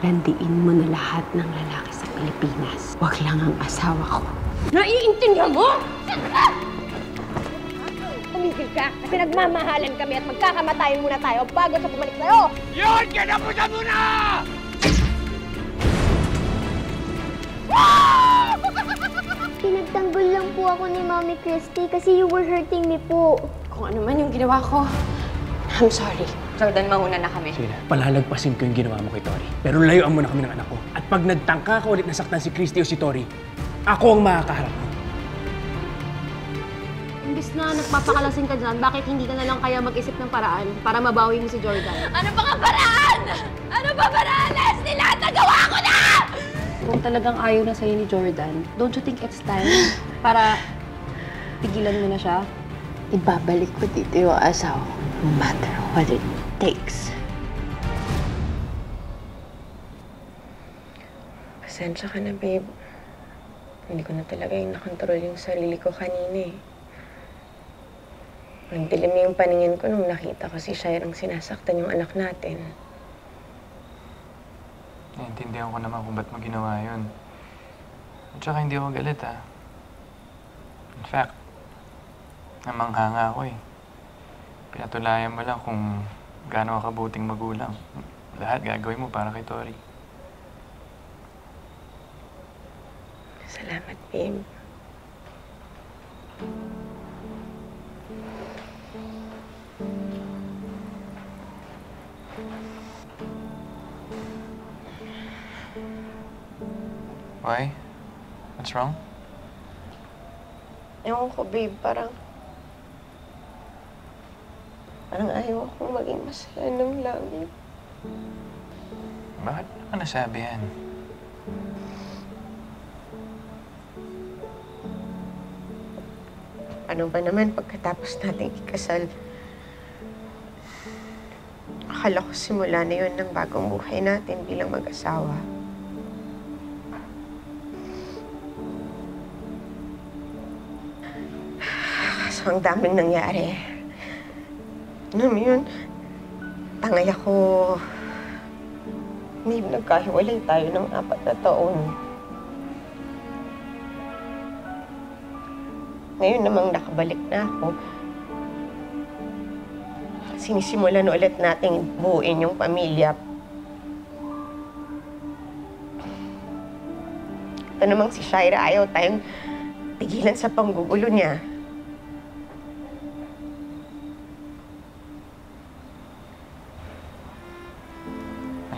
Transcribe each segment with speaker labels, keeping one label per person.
Speaker 1: Landiin mo na lahat ng lalaki sa Pilipinas. Huwag lang ang asawa ko.
Speaker 2: Naiintindihan mo? Tumigil ka kasi nagmamahalan kami at magkakamatayan muna tayo bago sa bumalik sa'yo!
Speaker 3: Yun! Kinapusan mo na!
Speaker 4: Pinagtanggol lang po ako ni Mommy Christy kasi you were hurting me po.
Speaker 1: Kung ano man yung ginawa ko, I'm sorry.
Speaker 2: Jordan, mauna na kami.
Speaker 5: Sige na, palalagpasin ko yung ginawa mo kay Tori. Pero layuan mo na kami ng anak ko. At pag nagtangka ka ulit nasaktan si Christy o si Tori, ako ang makakaharap mo.
Speaker 6: Imbis na nagpapakalasing ka dyan, bakit hindi ka na lang kaya mag-isip ng paraan para mabawi mo si Jordan?
Speaker 2: Ano ba ang paraan? Ano ba paraan, Leslie? Lahat nagawa ko na!
Speaker 6: Kung talagang ayaw na sa'yo ni Jordan, don't you think it's time para tigilan mo na siya?
Speaker 1: Ibabalik ko dito yung asawa ko, no matter what it takes.
Speaker 7: Pasensya ka na, babe. Hindi ko na talaga yung nakontrol yung sarili ko kanina eh. Nagdilim yung paningin ko nung nakita ko si Shirang sinasaktan yung anak natin.
Speaker 8: Naiintindihan ko naman kung ba't mo ginawa yun. At saka hindi ako galit, ah. In fact, namanghanga ako eh. Pinatulayan mo lang kung gaano ka kabuting magulang. Lahat gagawin mo para kay Tori.
Speaker 7: Salamat, babe.
Speaker 8: Why? What's wrong?
Speaker 7: Ewan ko, babe. Parang ayaw akong maging masaya ng lagi.
Speaker 8: Bakit mo nasabi yan?
Speaker 7: Ano ba naman pagkatapos nating ikasal? Akala ko simula na yun ng bagong buhay natin bilang mag-asawa. Kaso ang daming nangyari. Alam mo yun, tangay ako. Hindi nagkahiwalay tayo ng 4 na taon. Ngayon namang nakabalik na ako. Sinisimulan ulit nating buuin yung pamilya. Ito namang si Shira, ayaw tayong tigilan sa panggugulo niya.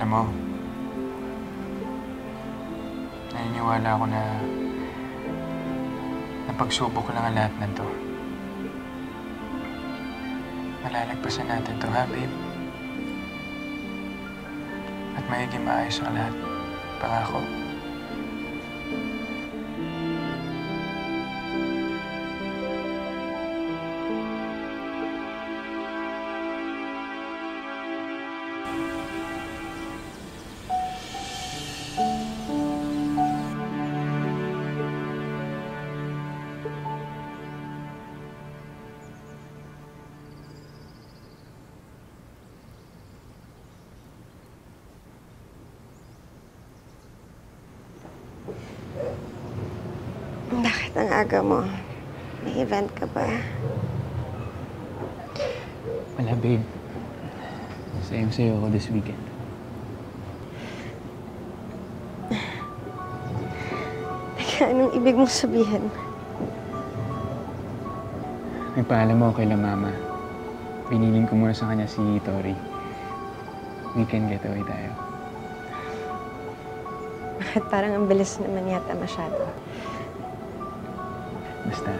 Speaker 8: Alam mo, naniniwala ako na pagsubok ko lang ang lahat ng to. Malalagpasan natin to, ha, babe? At magiging maayos ang lahat. Pangako.
Speaker 7: Bakit ang aga mo? May event ka ba?
Speaker 5: Wala, babe. Sayang-sayo ako this weekend.
Speaker 7: Teka, anong ibig mong sabihin?
Speaker 5: Nagpaalam mo kay la mama. Binilin ko muna sa kanya si Tori. Weekend getaway tayo.
Speaker 7: Bakit parang ang bilis naman yata masyado?
Speaker 5: Basta,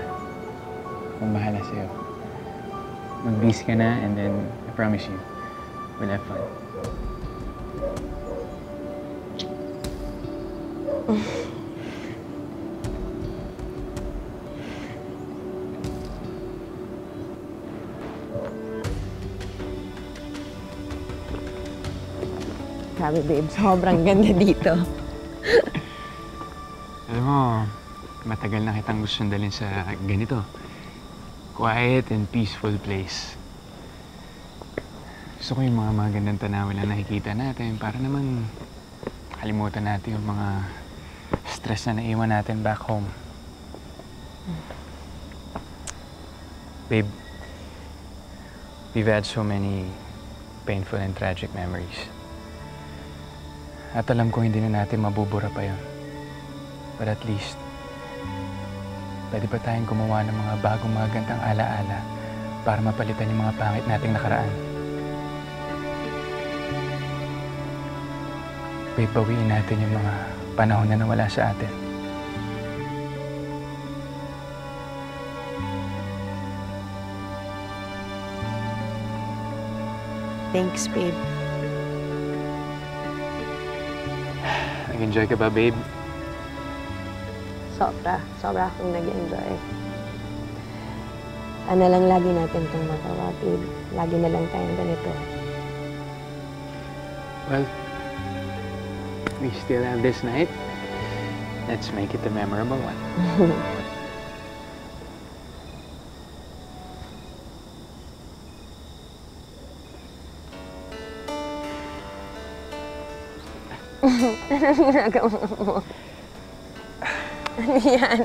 Speaker 5: kung bahala sa'yo. Mag-busy ka na and then, I promise you, we'll have fun.
Speaker 7: Sabi, babe, sobrang ganda dito.
Speaker 8: Alam mo, matagal na kitang gusto dalhin sa ganito. Quiet and peaceful place. Gusto ko yung mga magandang tanawin na nakikita natin para naman makalimutan natin yung mga stress na naiwan natin back home. Babe, we've had so many painful and tragic memories. At alam ko hindi na natin mabubura pa yun. But at least, pwede pa tayong gumawa ng mga bagong magandang alaala para mapalitan yung mga pangit nating nakaraan. Babe, bawiin natin yung mga panahon na nawala sa atin.
Speaker 7: Thanks, babe.
Speaker 8: Nag-enjoy ka ba, babe?
Speaker 1: Sobra akong nag-enjoy. Sana lang lagi natin itong magawa, babe. Lagi na lang tayong ganito.
Speaker 8: Well, we still have this night. Let's make it a memorable one.
Speaker 1: Anong ginagawa mo? Ano yan?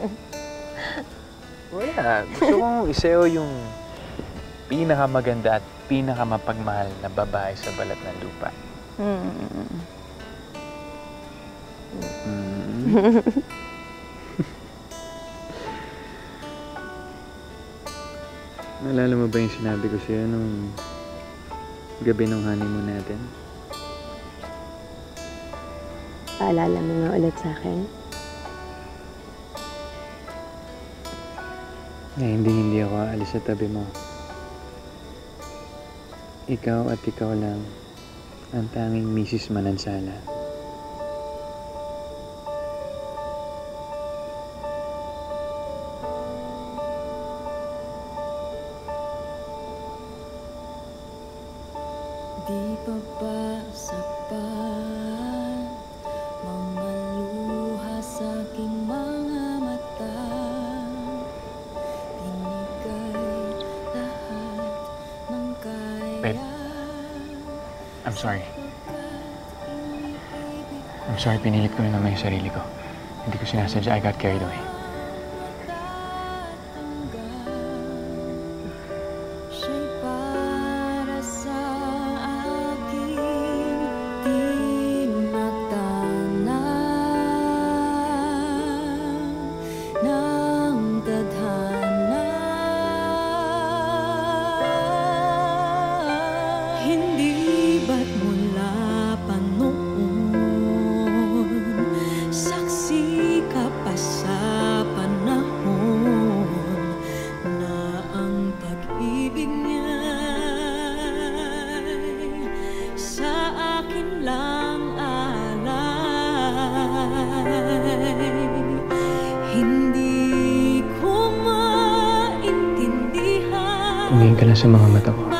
Speaker 8: Wala. Gusto kong isayo yung pinakamaganda at pinakamapagmahal na babae sa balat ng lupa. Naalala mo ba yung sinabi ko sa'yo nung gabi ng honeymoon natin?
Speaker 1: Paalala mo nga ulit sa akin?
Speaker 8: Na hindi ako aalis sa tabi mo. Ikaw at ikaw lang ang tanging Mrs. Manansala.
Speaker 9: Di pa ba sapat mga luha sa aking mga mata? Binigay lahat ng kaya.
Speaker 8: Babe, I'm sorry. I'm sorry, pinilit ko na naman yung sarili ko. Hindi ko sinasadya, I got carried away.
Speaker 9: Siya'y para sa aking tinatana ng tadhana. Hindi ba't mula pa noon saksi ka pa sa panahon na ang pag-ibig niya'y sa akin lang alay. Hindi ko maintindihan.
Speaker 8: Tumingin ka na sa mga mata ko.